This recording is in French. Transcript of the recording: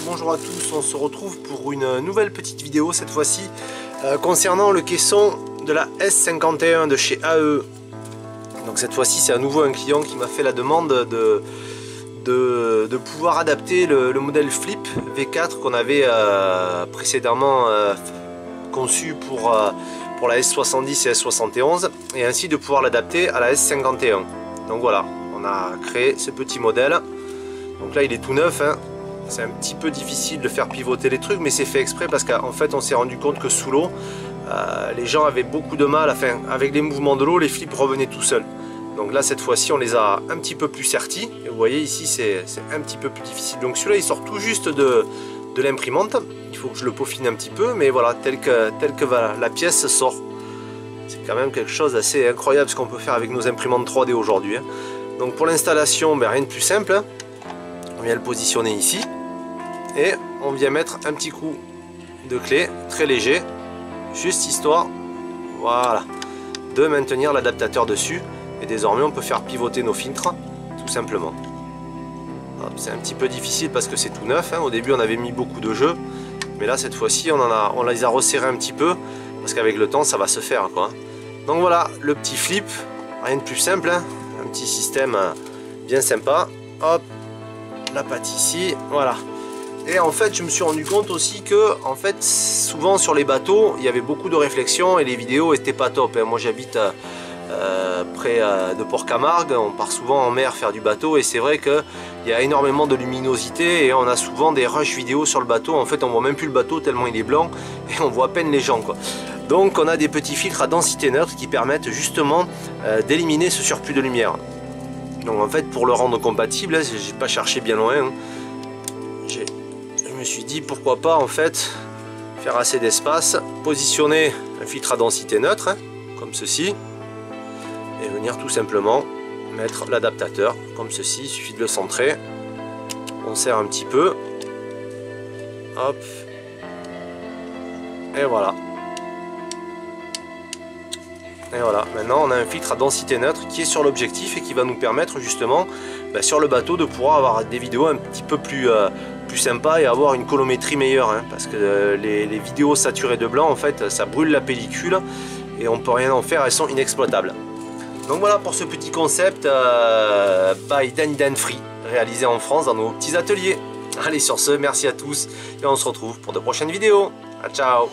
bonjour à tous, on se retrouve pour une nouvelle petite vidéo cette fois-ci concernant le caisson de la S51 de chez AE. Donc cette fois-ci c'est à nouveau un client qui m'a fait la demande de pouvoir adapter le modèle Flip V4 qu'on avait précédemment conçu pour la S70 et S71 et ainsi de pouvoir l'adapter à la S51. Donc voilà, on a créé ce petit modèle. Donc là il est tout neuf, hein. C'est un petit peu difficile de faire pivoter les trucs, mais c'est fait exprès parce qu'en fait on s'est rendu compte que sous l'eau les gens avaient beaucoup de mal, enfin avec les mouvements de l'eau les flips revenaient tout seuls. Donc là cette fois-ci on les a un petit peu plus sertis et vous voyez ici c'est un petit peu plus difficile. Donc celui-là il sort tout juste de l'imprimante, il faut que je le peaufine un petit peu, mais voilà tel que la pièce sort. C'est quand même quelque chose d'assez incroyable ce qu'on peut faire avec nos imprimantes 3D aujourd'hui, hein. Donc pour l'installation, ben, rien de plus simple, hein. On vient le positionner ici et on vient mettre un petit coup de clé très léger, juste histoire, voilà, de maintenir l'adaptateur dessus. Et désormais on peut faire pivoter nos filtres tout simplement. C'est un petit peu difficile parce que c'est tout neuf, hein. Au début on avait mis beaucoup de jeux, mais là cette fois-ci on les a resserrés un petit peu parce qu'avec le temps ça va se faire, quoi. Donc voilà le petit flip, rien de plus simple, hein. Un petit système bien sympa. Hop, la patte ici, voilà. Et en fait je me suis rendu compte aussi que en fait souvent sur les bateaux il y avait beaucoup de réflexions et les vidéos étaient pas top, hein. Moi j'habite près de Port-Camargue, on part souvent en mer faire du bateau et c'est vrai qu'il y a énormément de luminosité et on a souvent des rushs vidéo sur le bateau. En fait on voit même plus le bateau tellement il est blanc et on voit à peine les gens, quoi. Donc on a des petits filtres à densité neutre qui permettent justement d'éliminer ce surplus de lumière. Donc en fait pour le rendre compatible, j'ai pas cherché bien loin, hein. Je me suis dit pourquoi pas en fait faire assez d'espace, positionner un filtre à densité neutre, hein, comme ceci, et venir tout simplement mettre l'adaptateur comme ceci. Il suffit de le centrer, on serre un petit peu, hop, et voilà. Et voilà, maintenant on a un filtre à densité neutre qui est sur l'objectif et qui va nous permettre justement sur le bateau de pouvoir avoir des vidéos un petit peu plus sympas et avoir une colométrie meilleure, hein, parce que les vidéos saturées de blanc en fait ça brûle la pellicule et on peut rien en faire, elles sont inexploitables. Donc voilà pour ce petit concept by Dan Free, réalisé en France dans nos petits ateliers. Allez, sur ce, merci à tous et on se retrouve pour de prochaines vidéos. Ciao.